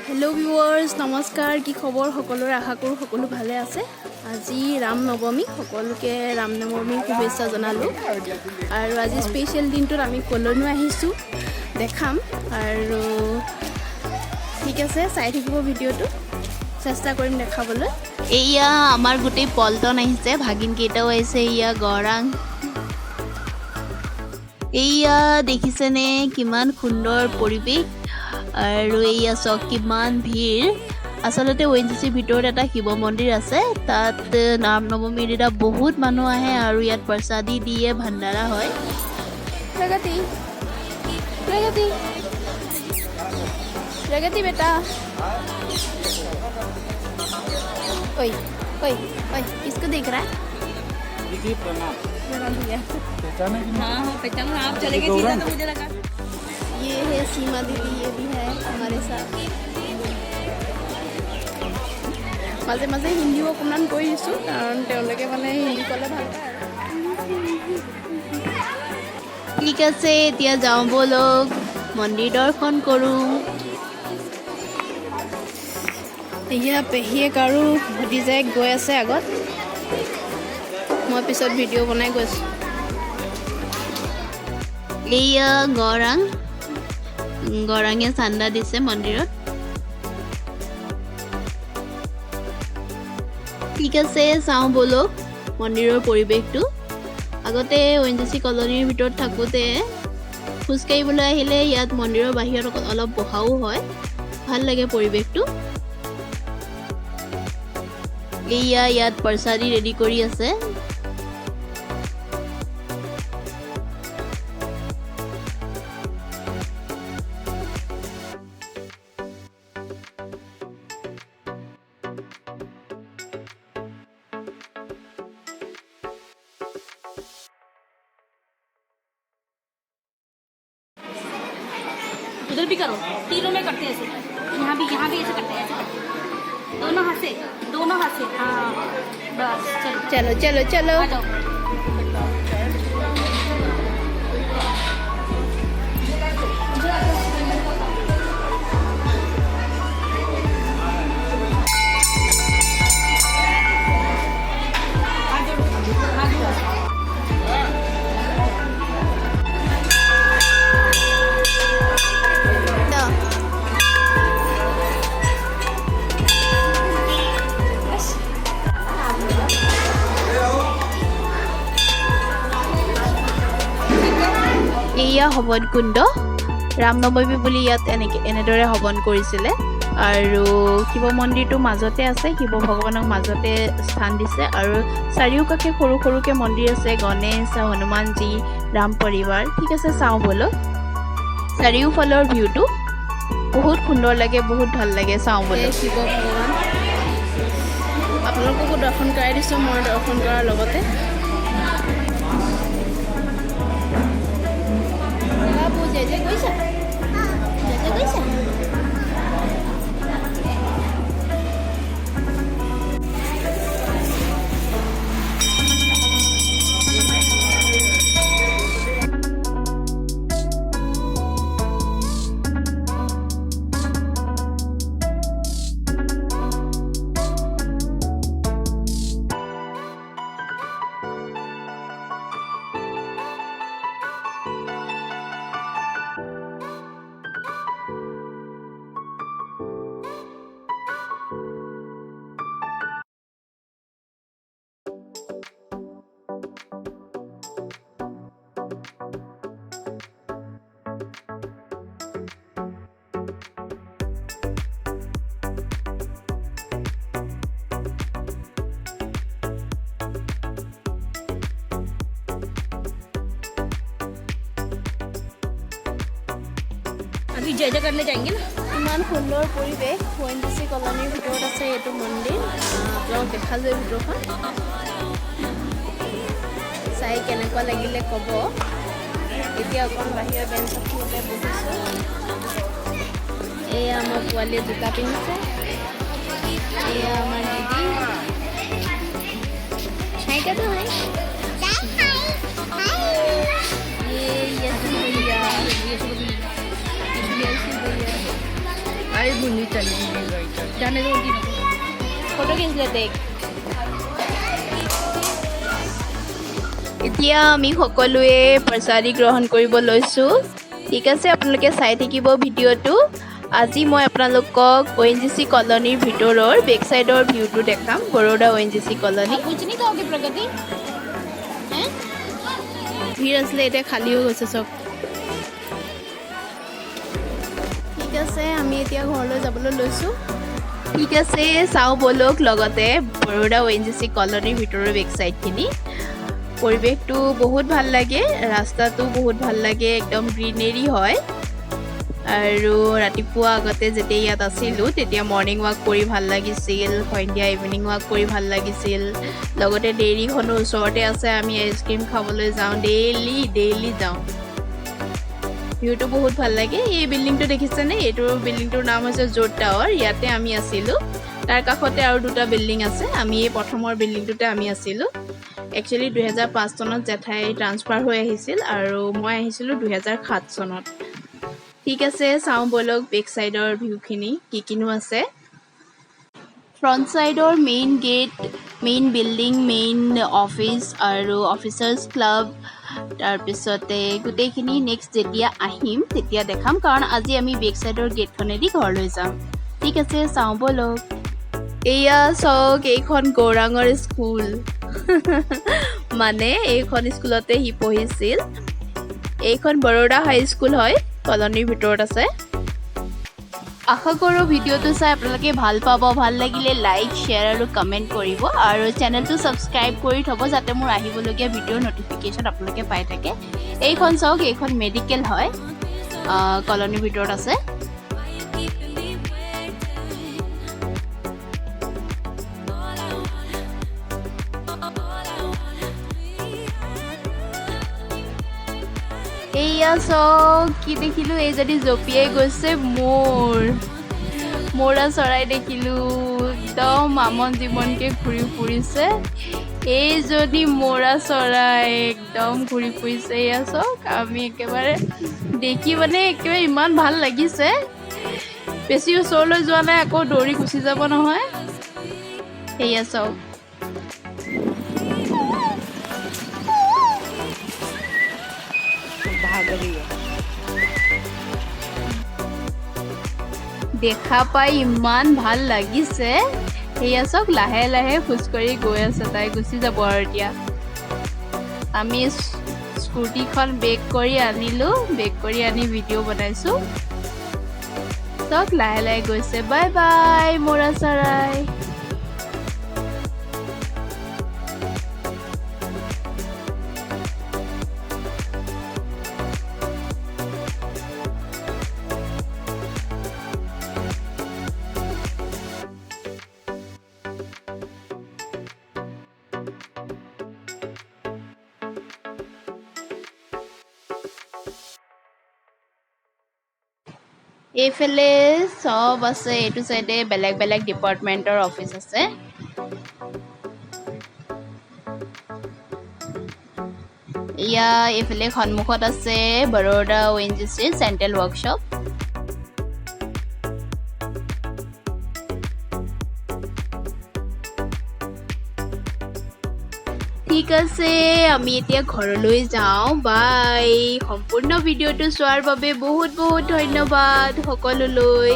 Hello viewers नमस्कार की खबर सकलोरे आशा करूँ सकलो भाले आछे। আজি राम नवमी सकलोके राम नवमी शुभेच्छा जनालो और आज स्पेशल दिनटोत आमी कलनो आहिसु देखाम और ठीक আছে চাই থাকিব ভিডিওটো চেষ্টা কৰিম দেখাবলৈ। এয়া আমাৰ গোটেই পল্টন আহিছে ভাগিন কেইটাও আহিছে ইয়া গৰাং এয়া দেখিছেনে কিমান সুন্দৰ পৰিবেশ আৰু এয়া চক কিমান ভিৰ আসলতে ওএনজিসি ভিতৰত এটা শিৱ মন্দিৰ আছে তাত নাম নৱমীৰ দিনা বহুত মানুহ আহে আৰু ইয়াত প্ৰসাদী দিয়ে ভাণ্ডাৰা হয়। प्रगति प्रगति प्रगति बेटा ओए ओए ओए किसको देख रहा है? दीदी प्रणाम। प्रणाम भैया। पहचाना कि नहीं? हाँ पहचान आप चले गए सीधा तो मुझे लगा ये है सीमा दीदी, ये भी है हमारे साथ। মাজে মাজে হিন্দী অকণমান কৈ দিছোঁ কাৰণ তেওঁলোকে মানে হিন্দী ক'লে ভাল পায়। ঠিক আছে এতিয়া যাওঁ বলক মন্দিৰ দৰ্শন কৰোঁ। এয়া পেহীয়েক আৰু ভতিজাক গৈ আছে আগত, মই পিছত ভিডিঅ' বনাই গৈছোঁ। এয়া গৰাঙে চান্দা দিছে মন্দিৰত। ঠিক আছে চাওঁ বলক মন্দিৰৰ পৰিৱেশটো। আগতে ওএনজিসি কলনীৰ ভিতৰত থাকোঁতে খোজকাঢ়িবলৈ আহিলে ইয়াত মন্দিৰৰ বাহিৰত অলপ বহাও হয়, ভাল লাগে পৰিৱেশটো। এয়া ইয়াত প্ৰসাদী ৰেডি কৰি আছে। उधर भी करो, तीनों में करते हैं ऐसे, यहाँ भी ऐसे करते हैं, ऐसे करते हैं। दोनों हाथ से हाँ बस चलो चलो चलो चलो आ जाओ। এয়া হৱন কুণ্ড ৰাম নৱমী বুলি ইয়াত এনেদৰে হৱন কৰিছিলে আৰু শিৱ মন্দিৰটো মাজতে আছে, শিৱ ভগৱানক মাজতে স্থান দিছে আৰু চাৰিওকাষে সৰু সৰুকৈ মন্দিৰ আছে, গণেশ হনুমানজী ৰাম পৰিবাৰ। ঠিক আছে চাওঁ বলক চাৰিওফালৰ ভিউটো বহুত সুন্দৰ লাগে, বহুত ভাল লাগে, চাওঁ বলক। শিৱ ভগৱান আপোনালোককো দৰ্শন কৰাই দিছোঁ মই দৰ্শন কৰাৰ লগতে। বাবু জয় জয় কৈছা, জয় জয় কৈছা। अभी जय जय करने जाएंगे ना। ইমান সুন্দৰ পৰিৱেশ ওএনজিসি কলনীৰ ভিতৰত আছে এইটো মন্দিৰ। আপোনালোক দেখা যায় ভিতৰখন, চাই কেনেকুৱা লাগিলে ক'ব। এতিয়া অকণ বাহিৰৰ বেঞ্চত বহিছোঁ। এয়া আমাৰ পোৱালীয়ে জোতা পিন্ধিছে, এয়া আমাৰ দিদি হাইকাটো হাই सारी बूंदी चली गई जाने दो उल्टी ना ফটো কিনছিলে দেখ এতিয়া আমি সকলোৱে প্ৰসাদী গ্ৰহণ কৰিব লৈছোঁ ঠিক আছে আপোনালোকে চাই থাকিব ভিডিঅ'টো আজি মই আপোনালোকক ONGC কলনীৰ ভিতৰৰ বেক সাইডৰ ভিউটো দেখাম বৰোডা ONGC কলনী कुछ नहीं कहोगे प्रगति हैं ভিৰ আছিলে এতিয়া খালী হৈ গৈছে চব ঠিক আছে আমি এতিয়া ঘৰলৈ যাবলৈ লৈছোঁ ঠিক আছে চাওঁ বলক লগতে বৰোডা ONGC কলনীৰ ভিতৰৰ বেক সাইডখিনি পৰিৱেশটো বহুত ভাল লাগে ৰাস্তাটো বহুত ভাল লাগে একদম গ্ৰীনেৰী হয় আৰু ৰাতিপুৱা আগতে যেতিয়া ইয়াত আছিলোঁ তেতিয়া মৰ্ণিং ৱাক কৰি ভাল লাগিছিল সন্ধিয়া ইভিনিং ৱাক কৰি ভাল লাগিছিল লগতে ডেইৰীখনো ওচৰতে আছে আমি আইচক্ৰীম খাবলৈ যাওঁ ডেইলি যাওঁ ভিউটো বহুত ভাল লাগে এই বিল্ডিংটো দেখিছেনে এইটো বিল্ডিংটোৰ নাম হৈছে জোট টাৱাৰ ইয়াতে আমি আছিলোঁ তাৰ কাষতে আৰু দুটা বিল্ডিং আছে আমি এই প্ৰথমৰ বিল্ডিংটোতে আমি আছিলোঁ একচুৱেলি 2005 চনত জেঠাই ট্ৰান্সফাৰ হৈ আহিছিল আৰু মই আহিছিলোঁ 2007 চনত ঠিক আছে চাওঁ বলক বেক সাইডৰ ভিউখিনি কিনো আছে ফ্ৰণ্ট সাইডৰ main gate main building main office আৰু অফিচাৰ্ছ ক্লাব তাৰপিছতে গোটেইখিনি নেক্সট যেতিয়া আহিম তেতিয়া দেখাম কাৰণ আজি আমি বেক সাইডৰ গেটখনেদি ঘৰলৈ যাম ঠিক আছে চাওঁ বলক এয়া চাওক এইখন গৌৰাঙৰ স্কুল মানে এইখন স্কুলতে হি পঢ়িছিল এইখন বৰোডা হাই স্কুল হয় কলনীৰ ভিতৰত আছে আশা কৰোঁ ভিডিঅ'টো চাই আপোনালোকে ভাল পাব ভাল লাগিলে লাইক শ্বেয়াৰ আৰু কমেণ্ট কৰিব আৰু চেনেলটো ছাবস্ক্ৰাইব কৰি থ'ব যাতে মোৰ আহিবলগীয়া ভিডিঅ'ৰ নটিফিকেশ্যন আপোনালোকে পাই থাকে এইখন চাওক এইখন মেডিকেল হয় কলনীৰ ভিতৰত আছে এয়া চাওক কি দেখিলোঁ এই যদি জঁপিয়াই গৈছে মৌৰা চৰাই দেখিলোঁ একদম আমন জীৱনকৈ ঘূৰি ফুৰিছে এইজনী মৌৰা চৰাই একদম ঘূৰি ফুৰিছে এয়া চাওক আমি একেবাৰে দেখি মানে একেবাৰে ইমান ভাল লাগিছে বেছি ওচৰলৈ যোৱা নাই আকৌ দৌৰি গুচি যাব নহয় এয়া চাওক দেখা পাই ইমান ভাল লাগিছে সেয়া চাওক লাহে লাহে খোজকাঢ়ি গৈ আছে তাই গুচি যাব আৰু এতিয়া আমি স্কুটিখন বেক কৰি আনিলোঁ বেক কৰি আনি ভিডিঅ' বনাইছোঁ চাওক লাহে লাহে গৈছে বাই বাই মৌৰা চৰাই এইফালে সব আছে এইটো সাইডে বেলেগ বেলেগ ডিপাৰ্টমেণ্টৰ অফিচ আছে ইয়া এইফালে সন্মুখত আছে বৰোডা ONGC চেণ্ট্ৰেল ৱৰ্কশ্বপ ঠিক আছে আমি এতিয়া ঘৰলৈ যাওঁ বাই সম্পূৰ্ণ ভিডিঅ'টো চোৱাৰ বাবে বহুত বহুত ধন্যবাদ সকলোলৈ